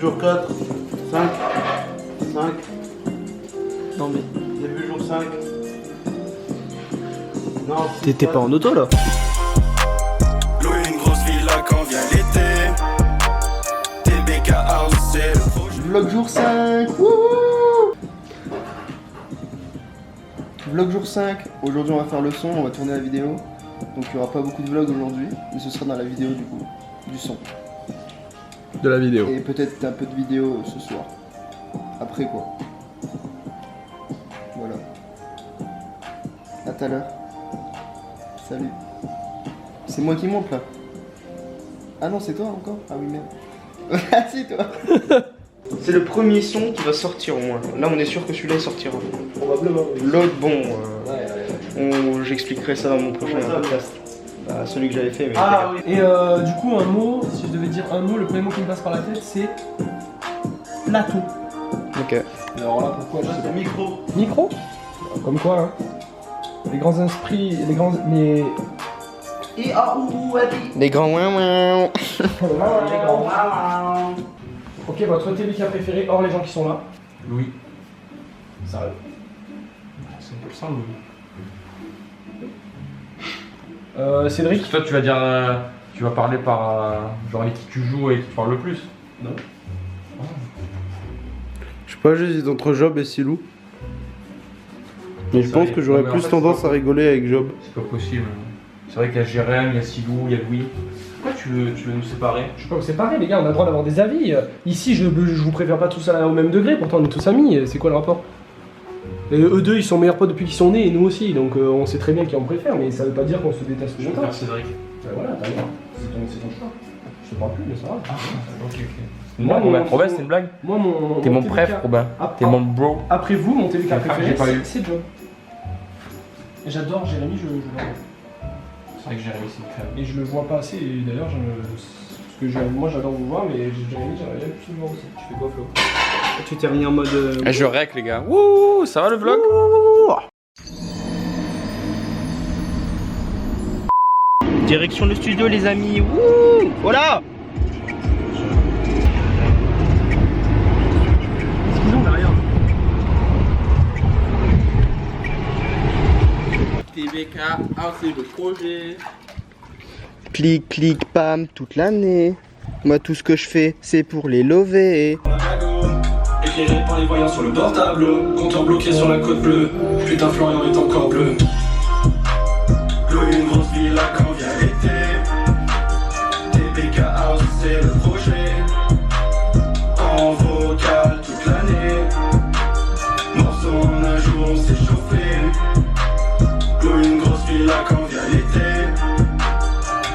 jour 4, 5, 5. Non mais... Début jour 5. Non, T'étais pas en auto là? Louer une grosse villa quand vient l'été. TBK House, c'est le projet. Vlog jour 5. Wouhou. Vlog jour 5. Aujourd'hui on va faire le son, on va tourner la vidéo. Donc il n'y aura pas beaucoup de vlogs aujourd'hui, mais ce sera dans la vidéo du coup, du son. De la vidéo. Et peut-être un peu de vidéo ce soir. Après quoi. Voilà. À tout à l'heure. Salut. C'est moi qui monte là. Ah non, c'est toi encore? Ah oui, merde. Ah si, toi. C'est le premier son qui va sortir au moins. Là, on est sûr que celui-là il sortira. probablement. L'autre, bon, j'expliquerai ça dans mon prochain podcast. Bah, celui que j'avais fait. Mais ah oui. Et du coup, un mot, si je devais dire un mot, le premier mot qui me passe par la tête, c'est plateau. Ok. Alors là, pourquoi je sais pas. Micro. Micro. Comme quoi, hein. Les grands esprits, les grands... Les... Les grands ouin. Ok, votre TBK préféré, hors les gens qui sont là. Louis. Sérieux. C'est un peu le sang, Louis. Cédric. Toi, tu vas dire. Tu vas parler par. Genre avec qui tu joues et qui te parle le plus. Non. Je sais pas, j'hésite entre Job et Silou. Mais je pense que j'aurais Non, mais en plus fait, tendance c'est pas- à rigoler avec Job. C'est pas possible. C'est vrai qu'il y a Jérém, il y a Silou, il y a Louis. Pourquoi tu veux nous séparer? Je sais pas, c'est pareil les gars, on a le droit d'avoir des avis. Ici, je vous préfère pas tous au même degré, pourtant on est tous amis, c'est quoi le rapport? Et eux deux, ils sont meilleurs potes depuis qu'ils sont nés, et nous aussi, donc on sait très bien qui on préfère, mais ça veut pas dire qu'on se déteste Je longtemps. préfère Cédric. Voilà, t'as le droit. C'est ton choix. Je te parle plus, mais ça va. Ok, ok. Moi, Robin, mon- Robin, c'est une blague? Moi, T'es mon TBK préf, Robin. T'es mon bro. Après vous, mon TBK Frère, j'ai préféré, pas eu. c'est Job. Et j'adore Jérémy, je l'adore. C'est vrai que Jérémy, c'est une crème. Et je le vois pas assez, et d'ailleurs, moi j'adore vous voir, mais Jérémy, j'aimerais bien plus le voir aussi. Tu fais quoi Flo? Tu t'es remis en mode... Je rec, les gars. Wouh, ça va le vlog? Direction le studio les amis. Wouh! Voilà! Excusez-moi, on a rien. TBK, c'est le projet. Clic, clic, pam, toute l'année. Moi, tout ce que je fais, c'est pour les lever. Éclairé par les voyants sur le bord tableau. Compteur bloqué sur la côte bleue. Putain, Florian est encore bleu. Louer une grosse villa quand vient l'été. TBK House, c'est le projet. En vocal toute l'année. Morceau en un jour, on s'est chauffé. Louer une grosse villa quand vient l'été.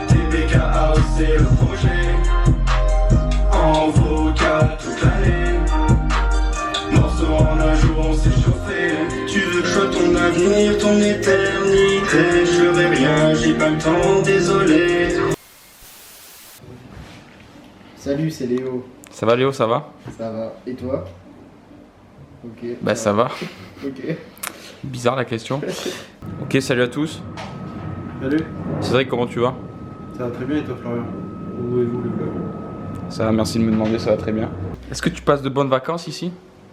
TBK House, c'est le projet. En vocal toute l'année. Morceau en un jour, on s'est chauffé. Tu veux que je sois ton avenir, ton éternité. Je vais rien, j'ai pas le temps, désolé. Salut, c'est Léo. Ça va, Léo, ça va? Ça va. Et toi? Ok. Bah, ça va. Ok. Bizarre la question. Ok, salut à tous. Salut. Cédric, comment tu vas? Ça va très bien et toi Florian? Où est-vous le vlog? Ça va, merci de me demander, ça va très bien. Est-ce que tu passes de bonnes vacances ici?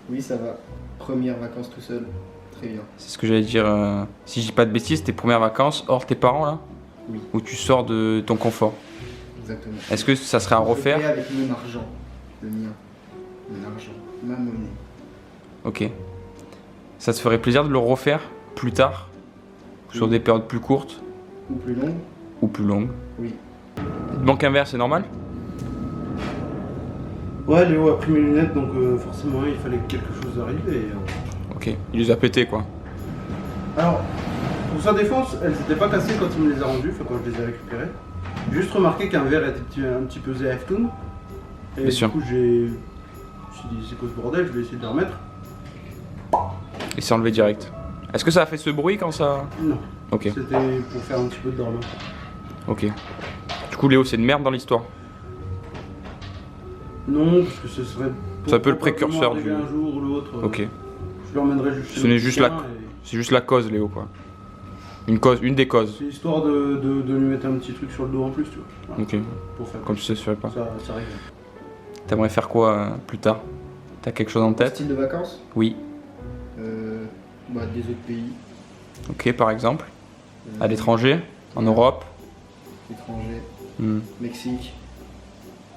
Oui, ça va. Première vacances tout seul. Très bien. C'est ce que j'allais dire. Si je dis pas de bêtises, tes premières vacances hors tes parents là? Oui. Où tu sors de ton confort. Exactement. Est-ce que ça serait à Je le refaire? fais avec mon argent. Le mien. Mon argent. Ma monnaie. Ok. Ça te ferait plaisir de le refaire plus tard? Sur Oui. des périodes plus courtes Ou plus long? ou plus longues? Oui. Il te manque un verre, c'est normal? Ouais, Léo a pris mes lunettes donc forcément il fallait que quelque chose arrive et... Ok. Il les a pétés quoi. Alors, pour sa défense, elles n'étaient pas cassées quand il me les a rendues, enfin quand je les ai récupérées. J'ai juste remarqué qu'un verre était un petit peu ZF-Toon. Et Bien du sûr. coup je me suis dit c'est quoi ce bordel, je vais essayer de le remettre. Et c'est enlevé direct. Est-ce que ça a fait ce bruit quand ça... Non, Ok. c'était pour faire un petit peu de dormant. Ok. Du coup Léo, c'est une merde dans l'histoire. Non, parce que ce serait... C'est un peu le probablement précurseur arriver du- un jour ou l'autre. Ok. Je l'emmènerai juste chez Ce n'est le juste chien la- et C'est juste la cause Léo quoi. Une des causes. c'est histoire de lui mettre un petit truc sur le dos en plus, tu vois. Voilà. Ok. Pour faire Comme tu sais, je ferais pas. ça règle. T'aimerais faire quoi plus tard? T'as quelque chose en tête? Style de vacances Oui. Des autres pays. Ok, par exemple. À l'étranger? En Europe? Étranger. Hmm. Mexique.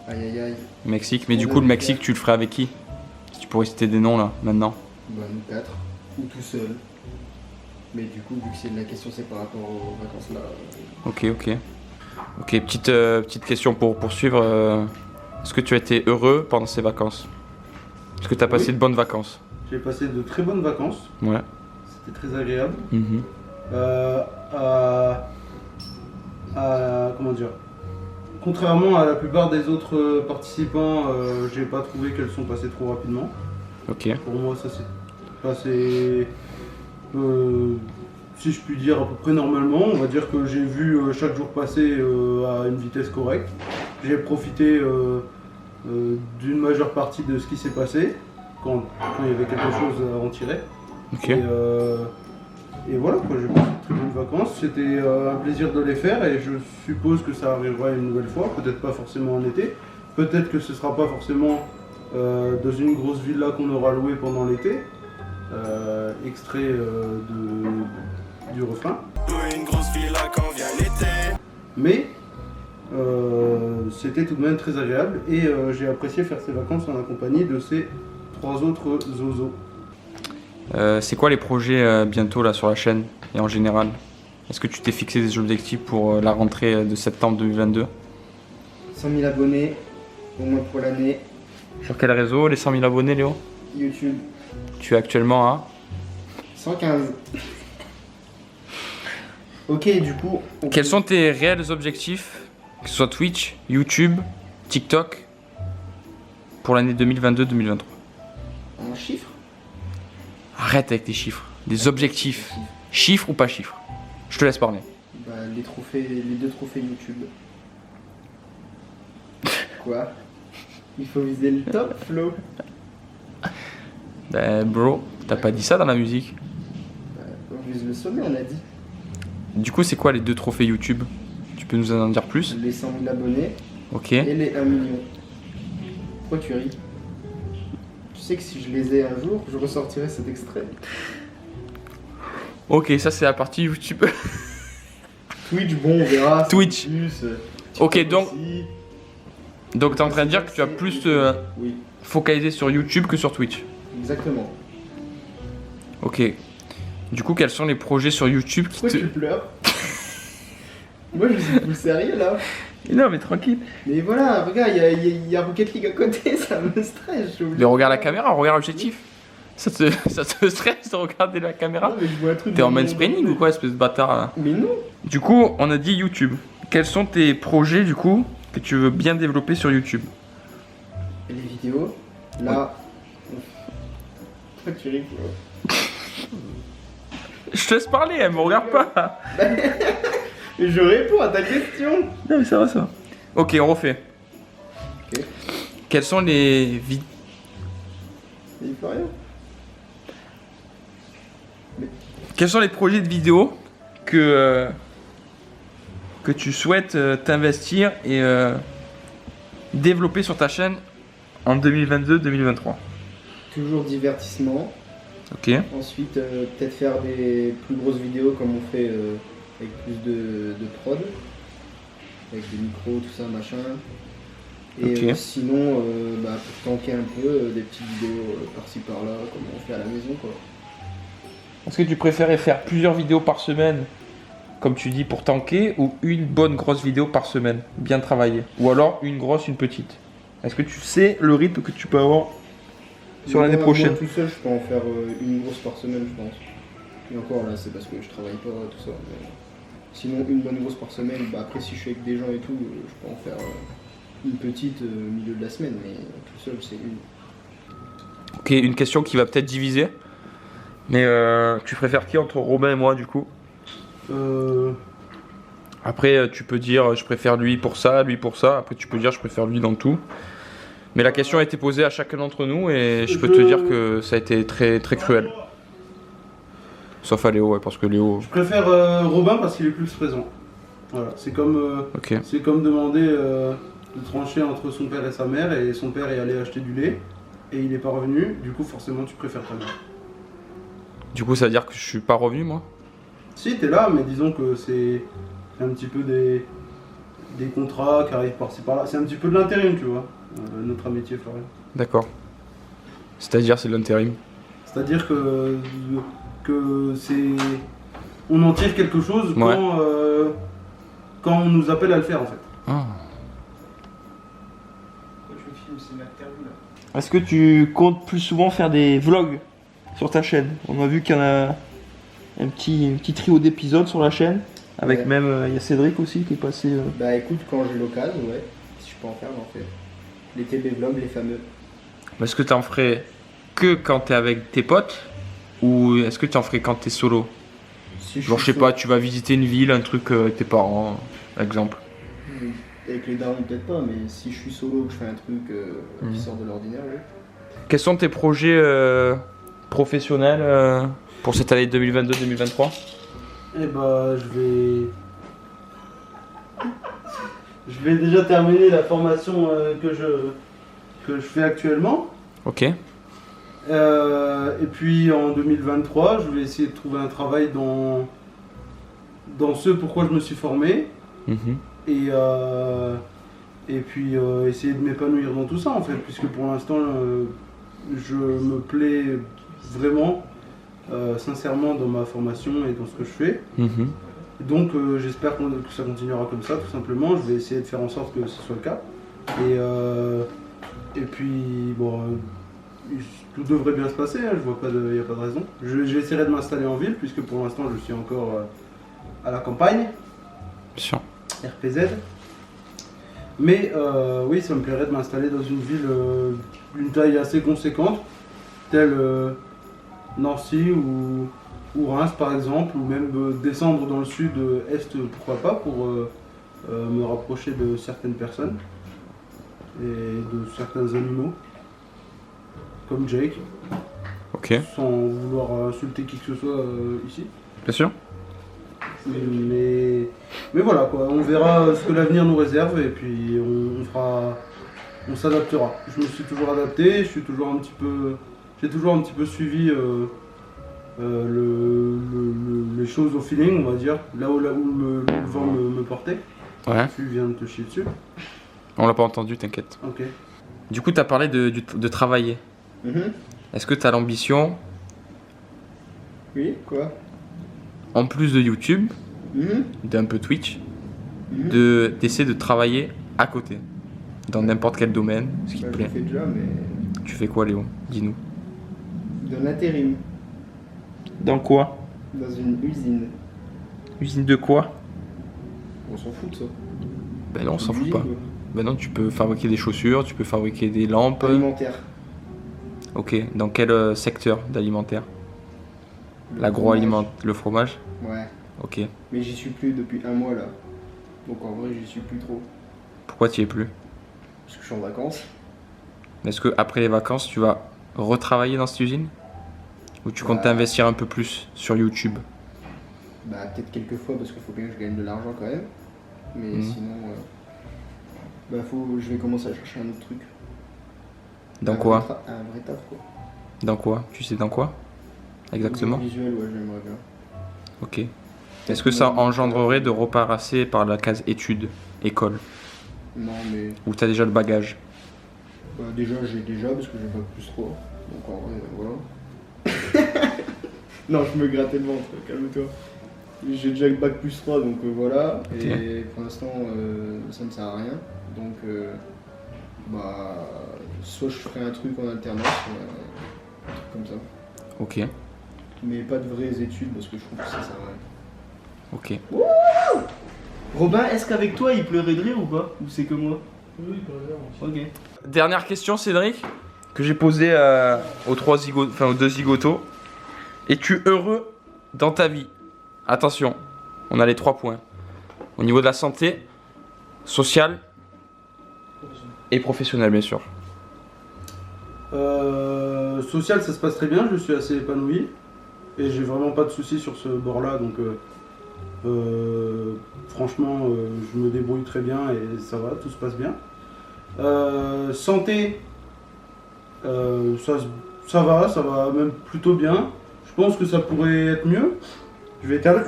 Aïe aïe aïe. Mexique, mais du coup, le Mexique, tu le ferais avec qui? Si tu pourrais citer des noms là, maintenant. Nous 4. Ou tout seul. Mais du coup, vu que la question c'est par rapport aux vacances là. Ok. Ok, petite question pour poursuivre. Est-ce que tu as été heureux pendant ces vacances? Est-ce que tu as passé Oui. de bonnes vacances? J'ai passé de très bonnes vacances. Ouais. C'était très agréable. Mhm. Comment dire? Contrairement à la plupart des autres participants, j'ai pas trouvé qu'elles sont passées trop rapidement. Ok. Pour moi, ça s'est passé, si je puis dire, à peu près normalement. On va dire que j'ai vu chaque jour passer à une vitesse correcte. J'ai profité d'une majeure partie de ce qui s'est passé quand il y avait quelque chose à en tirer. Ok. Et voilà, quoi, j'ai passé de très bonnes vacances. C'était un plaisir de les faire et je suppose que ça arrivera une nouvelle fois. Peut-être pas forcément en été. Peut-être que ce sera pas forcément dans une grosse villa qu'on aura louée pendant l'été. Extrait du refrain. Une grosse villa quand vient l'été. Mais c'était tout de même très agréable et j'ai apprécié faire ces vacances en compagnie de ces 3 autres zozos. C'est quoi les projets bientôt là sur la chaîne et en général? Est-ce que tu t'es fixé des objectifs pour la rentrée de septembre 2022? 100 000 abonnés, au moins pour l'année. Sur quel réseau les 100 000 abonnés, Léo? YouTube, Tu es actuellement à 115. Ok, du coup. Quels sont tes réels objectifs, que ce soit Twitch, YouTube, TikTok, pour l'année 2022-2023? En chiffres? Arrête avec tes chiffres. Des objectifs. Chiffres ou pas chiffres? Je te laisse parler. Les trophées, les 2 trophées YouTube. Quoi? Il faut viser le top, Flo. Ben bro, t'as pas dit ça dans la musique. On vise le sommet, on a dit. Du coup, c'est quoi les 2 trophées YouTube? Tu peux nous en dire plus? Les 100 000 abonnés Ok. et les 1 million. Pourquoi tu ris? Tu sais que si je les ai un jour, je ressortirai cet extrait. Ok, ça c'est la partie YouTube. Twitch, bon, on verra. Twitch. Plus, Ok, TikTok donc- aussi. Donc t'es en train de dire que tu as plus Oui, focalisé sur YouTube que sur Twitch. exactement. Ok. Du coup, quels sont les projets sur YouTube qui Pourquoi te... tu pleures? Moi, je suis plus sérieux là. Non mais tranquille. Mais voilà, regarde, il y a Rocket League à côté, ça me stresse. Mais regarde la caméra, regarde l'objectif. Ça te stresse de regarder la caméra? Non, mais je vois un truc T'es en dans mon mansplaining dos. ou quoi, espèce de bâtard là? Mais non. Du coup, on a dit YouTube. Quels sont tes projets du coup que tu veux bien développer sur YouTube? Et les vidéos, là. Pourquoi tu ris? Je te laisse parler, elle me regarde pas. Je réponds à ta question. Non mais ça va ça. Ok, on refait. Ok. Quels sont les vidéos... Il fait rien. Quels sont les projets de vidéos que tu souhaites t'investir et développer sur ta chaîne en 2022-2023? Toujours divertissement. Ok. Ensuite, peut-être faire des plus grosses vidéos comme on fait avec plus de prod. Avec des micros, tout ça, machin. Et Ok. sinon, pour tanker un peu, des petites vidéos par-ci par-là, comme on fait à la maison, quoi. Est-ce que tu préférais faire plusieurs vidéos par semaine, comme tu dis, pour tanker, ou une bonne grosse vidéo par semaine, bien travaillée? Ou alors une grosse, une petite? Est-ce que tu sais le rythme que tu peux avoir sur l'année Moi, prochaine? Moi, tout seul, je peux en faire une grosse par semaine, je pense. Et encore, là, c'est parce que je travaille pas, tout ça. Mais sinon, une bonne grosse par semaine. Après, si je suis avec des gens et tout, je peux en faire une petite au milieu de la semaine, mais tout seul, c'est une. Ok, une question qui va peut-être diviser. Mais tu préfères qui entre Robin et moi du coup? Après tu peux dire je préfère lui pour ça, lui pour ça. Après tu peux dire je préfère lui dans tout. Mais la question a été posée à chacun d'entre nous et je peux te dire que ça a été très très cruel. Sauf à Léo, ouais, parce que Léo... Je préfère Robin parce qu'il est plus présent. Voilà, c'est comme, Ok. c'est comme demander de trancher entre son père et sa mère, et son père est allé acheter du lait, et il n'est pas revenu, du coup forcément tu préfères ta mère. Du coup, ça veut dire que je suis pas revenu, moi? Si, t'es là, mais disons que c'est un petit peu des contrats qui arrivent par-ci par-là. C'est un petit peu de l'intérim, tu vois, notre amitié, Florian. D'accord. C'est-à-dire, c'est de l'intérim. C'est-à-dire que c'est... On en tire quelque chose Ouais. quand on nous appelle à le faire, en fait. Ah. Est-ce que tu comptes plus souvent faire des vlogs sur ta chaîne? On a vu qu'il y en a un petit trio d'épisodes sur la chaîne. Avec Ouais. même, il y a Cédric aussi qui est passé. Bah écoute, quand j'ai l'occasion, ouais. Si je peux en faire, j'en fais. Les TB vlogs, les fameux. Est-ce que tu en ferais que quand t'es avec tes potes? Ou est-ce que tu en ferais quand t'es solo? Si Genre, je sais pas, tu vas visiter une ville, un truc avec tes parents, exemple. Avec les darons, peut-être pas, mais si je suis solo, que je fais un truc Mhm. qui sort de l'ordinaire, ouais. Quels sont tes projets professionnels pour cette année 2022-2023? Eh bah, je vais déjà terminer la formation que je fais actuellement. Ok. Et puis en 2023, je vais essayer de trouver un travail dans ce pourquoi je me suis formé. Mhm. Et puis essayer de m'épanouir dans tout ça, en fait, puisque pour l'instant, je me plais vraiment, sincèrement, dans ma formation et dans ce que je fais. Mhm. Donc j'espère que ça continuera comme ça, tout simplement. Je vais essayer de faire en sorte que ce soit le cas. Et puis, bon, tout devrait bien se passer, hein, il n'y a pas de raison. J'essaierai de m'installer en ville, puisque pour l'instant je suis encore à la campagne, Bien sûr. RPZ. Mais oui, ça me plairait de m'installer dans une ville d'une taille assez conséquente, telle Nancy ou Reims par exemple, ou même descendre dans le sud-est, pourquoi pas, pour me rapprocher de certaines personnes et de certains animaux, comme Jake, Ok. sans vouloir insulter qui que ce soit ici. Bien sûr. Mais voilà quoi, on verra ce que l'avenir nous réserve et puis on s'adaptera. Je me suis toujours adapté, j'ai toujours un petit peu suivi les choses au feeling, on va dire, là où le vent me portait. Ouais. Tu viens de te chier dessus. On l'a pas entendu, t'inquiète. Ok. Du coup, t'as parlé de travailler. Mhm. Est-ce que t'as l'ambition, Oui, quoi? en plus de YouTube, Mhm. d'un peu Twitch, Mhm. d'essayer de travailler à côté, dans n'importe quel domaine, ce qui Bah, te je le plaît? fais déjà, mais Tu fais quoi, Léo? Dis-nous. de l'intérim, Dans quoi? dans une usine. Usine de quoi? On s'en fout de ça. Ben non, on C'est s'en une fout usine, pas. quoi. Ben non, tu peux fabriquer des chaussures, tu peux fabriquer des lampes. Alimentaire. Ok, dans quel secteur d'alimentaire? Le L'agroalimentaire, le fromage? fromage. Ouais. Ok. Mais j'y suis plus depuis un mois là. Donc en vrai, j'y suis plus trop. Pourquoi tu y es plus? Parce que je suis en vacances. Est-ce que après les vacances, tu vas retravailler dans cette usine? Ou tu comptes Bah. t'investir un peu plus sur YouTube? Bah peut-être quelques fois parce qu'il faut bien que je gagne de l'argent quand même. Mais Mhm. sinon, je vais commencer à chercher un autre truc. Dans Un quoi? vrai un vrai taf quoi. Dans quoi? Tu sais dans quoi? Exactement? Visuel, ouais, j'aimerais bien. Ok. Est-ce que ça engendrerait de repasser par la case études, école? Non mais Ou t'as déjà le bagage? déjà j'ai parce que j'ai pas plus 3. Donc en vrai, voilà. Non, je me grattais le ventre, calme-toi. J'ai déjà le bac plus 3, donc voilà. Ok. Et pour l'instant, ça ne sert à rien. Donc, soit je ferai un truc en alternance, un truc comme ça. Ok. Mais pas de vraies études parce que je trouve que ça sert à rien. Ok. Robin, est-ce qu'avec toi il pleurait de rire ou pas? Ou c'est que moi? Oui, pas grave. Ok. Dernière question, Cédric, que j'ai posée aux deux zigotos. Es-tu heureux dans ta vie? Attention, on a les 3 points. Au niveau de la santé, sociale et professionnelle, bien sûr. Social, ça se passe très bien, je suis assez épanoui. Et j'ai vraiment pas de soucis sur ce bord-là, donc franchement, je me débrouille très bien et ça va, tout se passe bien. Santé, ça va même plutôt bien. Je pense que ça pourrait être mieux. Je vais éternuer.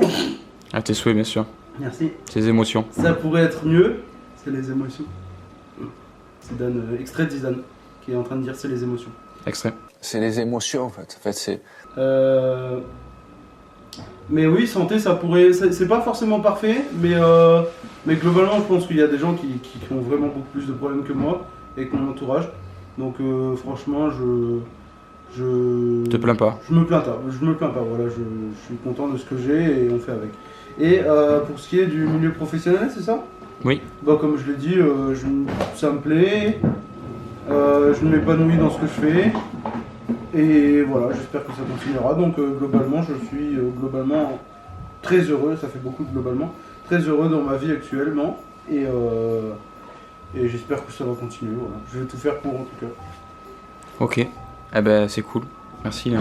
À tes souhaits, bien sûr. Merci. Tes émotions. Ça pourrait être mieux. C'est les émotions. Zidane, extrait de Zidane, qui est en train de dire c'est les émotions. Extrait. C'est les émotions en fait. C'est. Mais oui, santé, ça pourrait. C'est pas forcément parfait, mais globalement, je pense qu'il y a des gens qui ont vraiment beaucoup plus de problèmes que moi et que mon entourage. Donc franchement, je Te plains pas. Je me plains pas. Voilà, je suis content de ce que j'ai et on fait avec. Et pour ce qui est du milieu professionnel, c'est ça? Oui. Bah, comme je l'ai dit, ça me plaît. Je m'épanouis dans ce que je fais. Et voilà, j'espère que ça continuera. Donc globalement, je suis globalement très heureux. Ça fait beaucoup de globalement. Très heureux dans ma vie actuellement. Et j'espère que ça va continuer. Voilà. Je vais tout faire pour, en tout cas. Ok. Eh ben, c'est cool. Merci.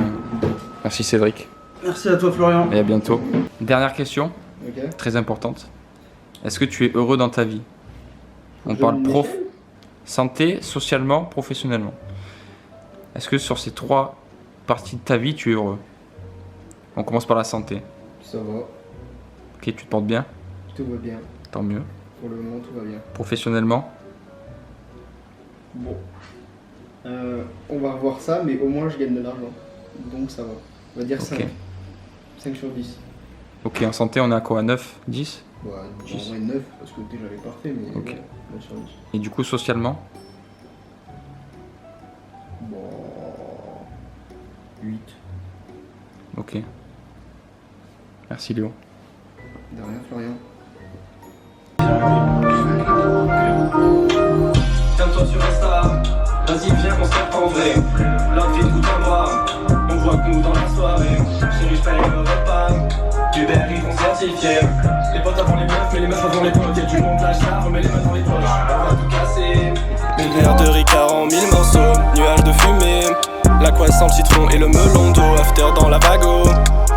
Merci Cédric. Merci à toi, Florian. Et à bientôt. Dernière question, Ok. très importante. Est-ce que tu es heureux dans ta vie? On Je parle l'ai. santé, socialement, professionnellement. Est-ce que sur ces 3 parties de ta vie, tu es heureux? On commence par la santé. Ça va, Ok, tu te portes bien? tout va bien. Tant mieux. Pour le moment, tout va bien. Professionnellement? Bon. On va revoir ça, mais au moins je gagne de l'argent. Donc ça va. On va dire Ok. 5. 5 sur 10. Ok, en santé, on est à quoi? 9, 10? Ouais, en vrai 9, parce que déjà j'avais parfait, mais Ok. ouais, 9 sur 10. Et du coup, socialement? Bon. 8. Ok. Merci Léo. De rien, Florian. Calme-toi sur Insta, vas-y viens qu'on se capte en vrai. La vie de goûte à boire, on voit que nous dans la soirée. Chérie je paye le repas, Uber ils vont certifier. Les potes avant les meufs, mais les meufs avant les potes. Y'a du monde là, ça remets les mains dans les poches. On va tout casser. Une verre de Ricard en 1000 morceaux, nuages de fumée. La croissant, le citron et le melon d'eau. After dans la vago,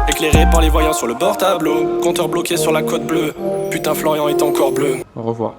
éclairé par les voyants sur le bord tableau. Compteur bloqué sur la côte bleue. Putain Florian est encore bleu. Au revoir.